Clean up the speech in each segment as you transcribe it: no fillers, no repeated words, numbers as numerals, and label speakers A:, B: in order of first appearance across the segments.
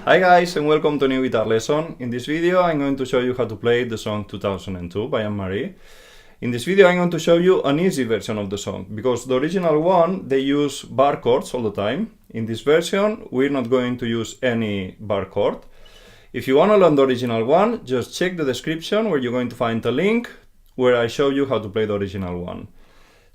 A: Hi guys and welcome to a new guitar lesson. In this video I'm going to show you how to play the song 2002 by Anne-Marie. In this video I'm going to show you an easy version of the song, because the original one they use bar chords all the time. In this version we're not going to use any bar chord. If you want to learn the original one, just check the description where you're going to find a link where I show you how to play the original one.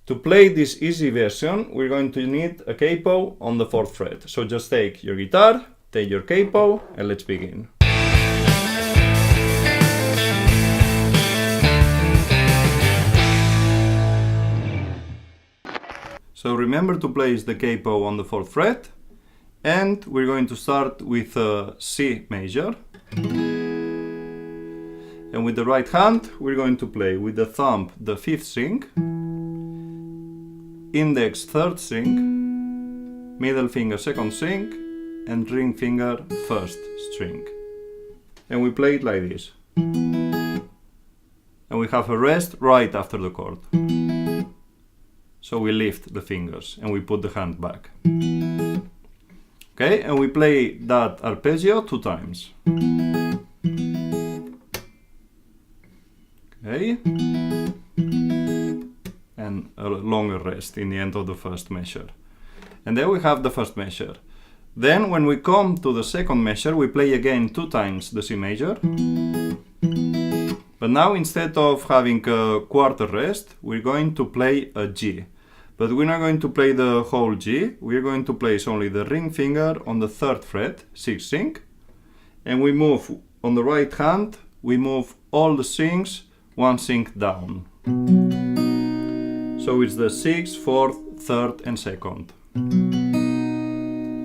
A: To play this easy version we're going to need a capo on the 4th fret. So just take your guitar, take your capo, and let's begin. So remember to place the capo on the 4th fret, and we're going to start with a C major. And with the right hand we're going to play with the thumb the 5th string, index 3rd string, middle finger 2nd string, and ring finger 1st string. And we play it like this. And we have a rest right after the chord. So we lift the fingers and we put the hand back. Okay, and we play that arpeggio 2 times. Okay. And a longer rest in the end of the first measure. And there we have the first measure. Then when we come to the second measure we play again 2 times the C major. But now instead of having a quarter rest we're going to play a G. But we're not going to play the whole G, we're going to place only the ring finger on the 3rd fret, 6th string. And we move on the right hand, we move all the strings 1 string down. So it's the 6th, 4th, 3rd and 2nd.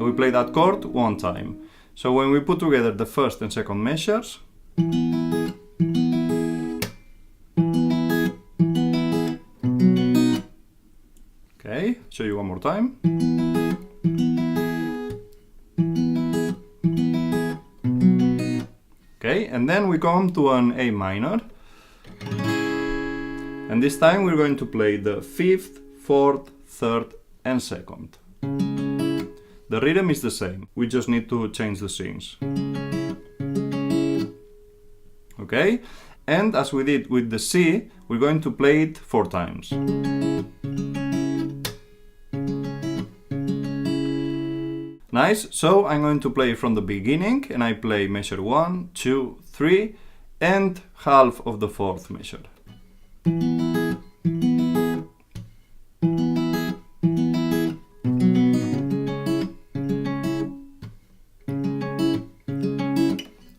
A: We play that chord 1 time. So when we put together the 1st and 2nd measures, okay, show you one more time. Okay, and then we come to an A minor. And this time we're going to play the 5th, 4th, 3rd and 2nd. The rhythm is the same, we just need to change the strings. Okay, and as we did with the C, we're going to play it 4 times. Nice, so I'm going to play from the beginning, and I play measure 1, 2, 3, and half of the 4th measure.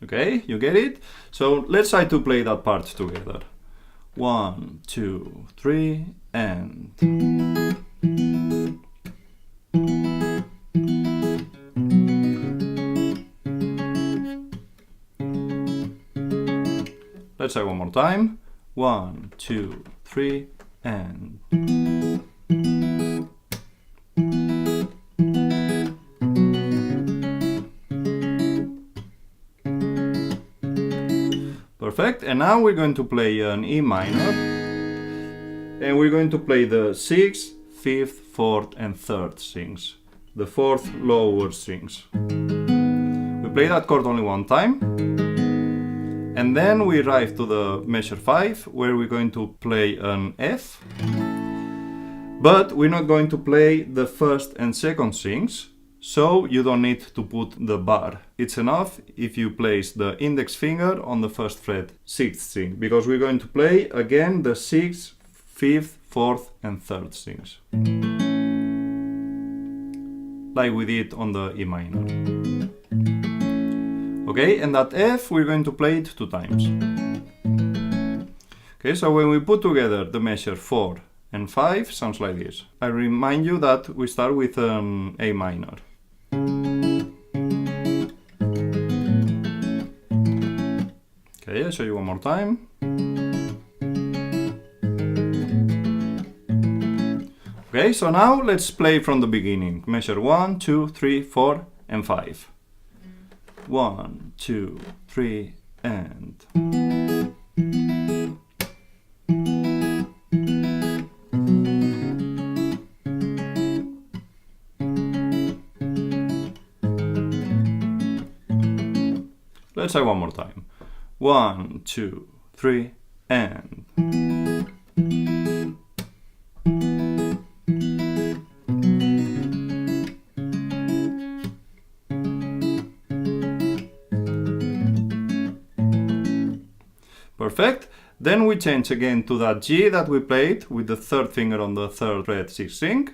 A: Okay, you get it? So let's try to play that part together. 1, 2, 3, and... Let's try one more time. 1, 2, 3, and... Perfect, and now we're going to play an E minor, and we're going to play the 6th, 5th, 4th and 3rd strings, the 4th lower strings. We play that chord only 1 time, and then we arrive to the measure 5 where we're going to play an F, but we're not going to play the 1st and 2nd strings. So you don't need to put the bar. It's enough if you place the index finger on the 1st fret, 6th string, because we're going to play again the 6th, 5th, 4th and 3rd strings. Like we did on the E minor. Okay, and that F we're going to play it 2 times. Okay, so when we put together the measure 4 and 5, sounds like this. I remind you that we start with an A minor. Okay, I'll show you one more time. Okay, so now let's play from the beginning. Measure 1, 2, 3, 4 and 5. 1, 2, 3 and... Let's try one more time. 1, 2, 3, and... Perfect. Then we change again to that G that we played with the third finger on the third fret 6th string,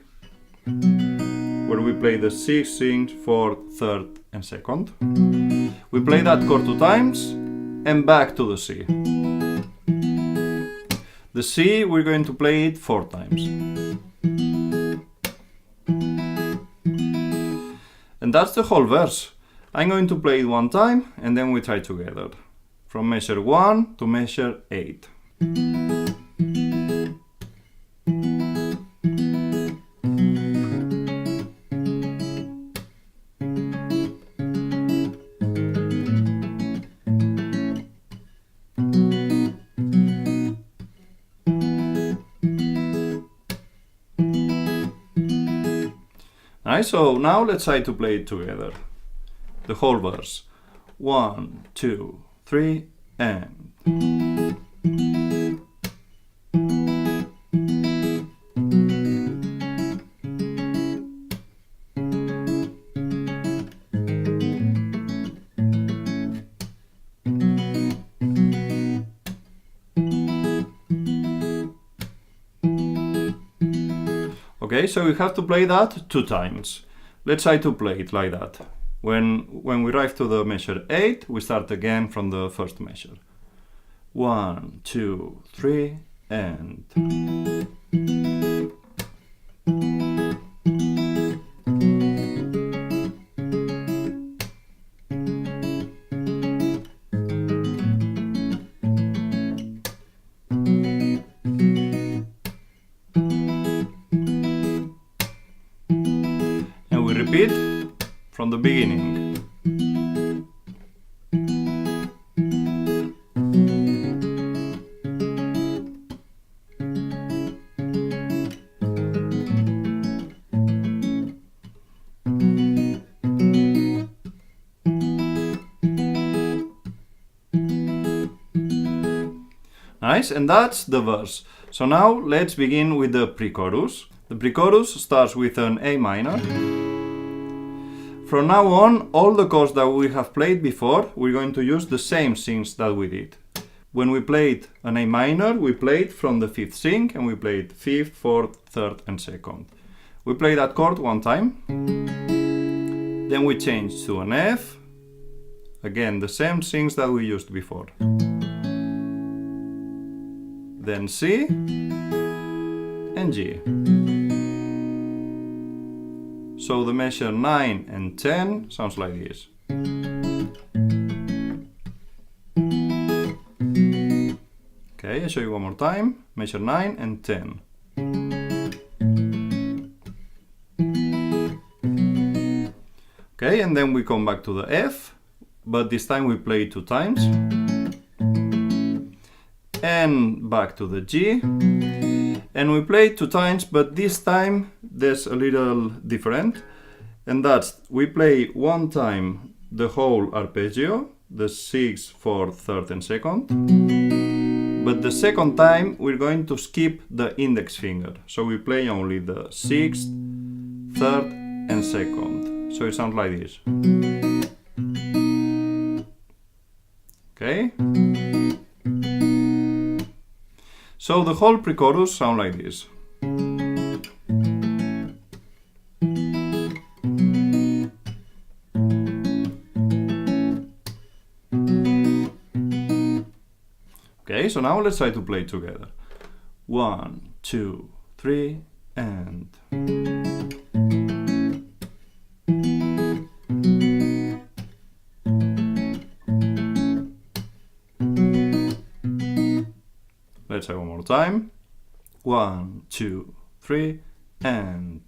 A: where we play the 6th string, 4th, 3rd and 2nd. We play that chord 2 times and back to the C. The C, we're going to play it 4 times. And that's the whole verse. I'm going to play it 1 time and then we try together. From measure 1 to measure 8. Nice, so now let's try to play it together. The whole verse. 1, 2, 3, and... Okay, so we have to play that 2 times. Let's try to play it like that. When we arrive to the measure 8, we start again from the first measure. 1, 2, 3, and... And we repeat from the beginning. Nice, and that's the verse. So now let's begin with the pre-chorus. The pre-chorus starts with an A minor. From now on, all the chords that we have played before, we're going to use the same strings that we did. When we played an A minor, we played from the 5th string and we played 5th, 4th, 3rd and 2nd. We play that chord 1 time. Then we change to an F. Again, the same strings that we used before. Then C and G. So the measure 9 and 10 sounds like this. Okay, I'll show you one more time. Measure 9 and 10. Okay, and then we come back to the F, but this time we play 2 times. And back to the G. And we play 2 times, but this time there's a little different. And that's, we play 1 time the whole arpeggio, the 6th, 4th, 3rd and 2nd. But the second time we're going to skip the index finger. So we play only the 6th, 3rd and 2nd. So it sounds like this. Okay? So the whole pre-chorus sounds like this. Okay, so now let's try to play together. 1, 2, 3, and... Let's try one more time. 1, 2, 3, and...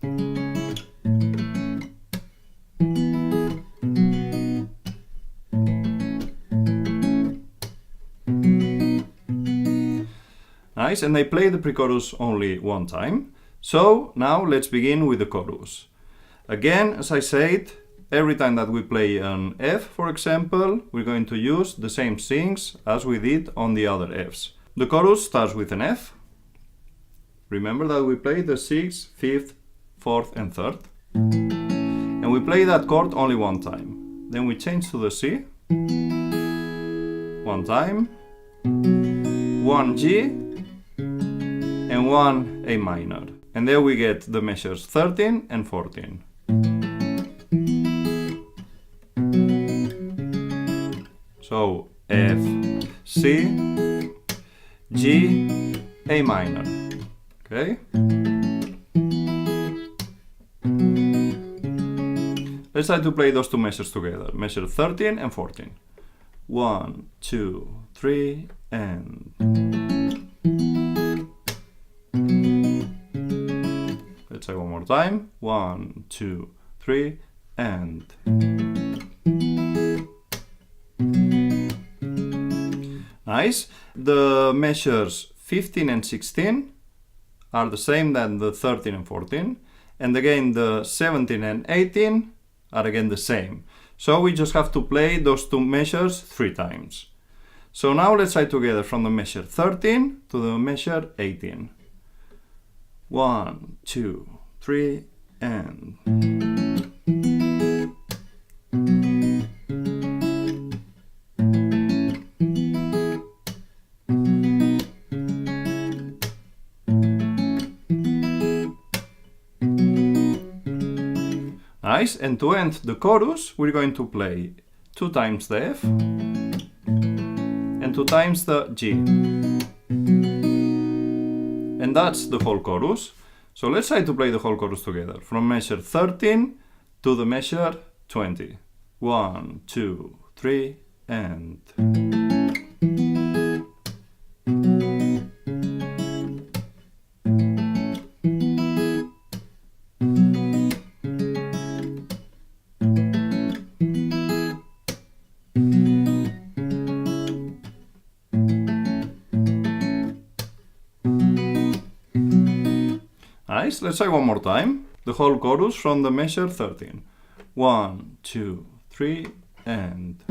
A: Nice, and I play the pre-chorus only 1 time. So now let's begin with the chorus. Again, as I said, every time that we play an F, for example, we're going to use the same strings as we did on the other Fs. The chorus starts with an F. Remember that we play the 6th, 5th, 4th and 3rd. And we play that chord only one time. Then we change to the C. One time. One G. And one A minor. And there we get the measures 13 and 14. So F, C, G, A minor. Okay? Let's try to play those two measures together. Measure 13 and 14. 1, 2, 3, and... Let's try one more time. 1, 2, 3, and... Nice. The measures 15 and 16 are the same than the 13 and 14. And again, the 17 and 18 are again the same. So we just have to play those two measures 3 times. So now let's try together from the measure 13 to the measure 18. 1, 2, 3, and... Nice, and to end the chorus, we're going to play 2 times the F and 2 times the G. And that's the whole chorus. So let's try to play the whole chorus together, from measure 13 to the measure 20. 1, 2, 3, and... Nice, let's try one more time. The whole chorus from the measure 13. 1, 2, 3, and...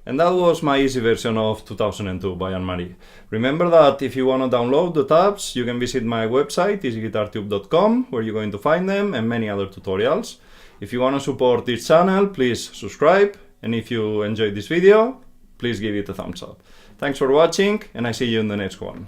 A: And that was my easy version of 2002 by Anne-Marie. Remember that if you want to download the tabs, you can visit my website, EasyGuitarTube.com, where you're going to find them and many other tutorials. If you want to support this channel, please subscribe. And if you enjoyed this video, please give it a thumbs up. Thanks for watching, and I see you in the next one.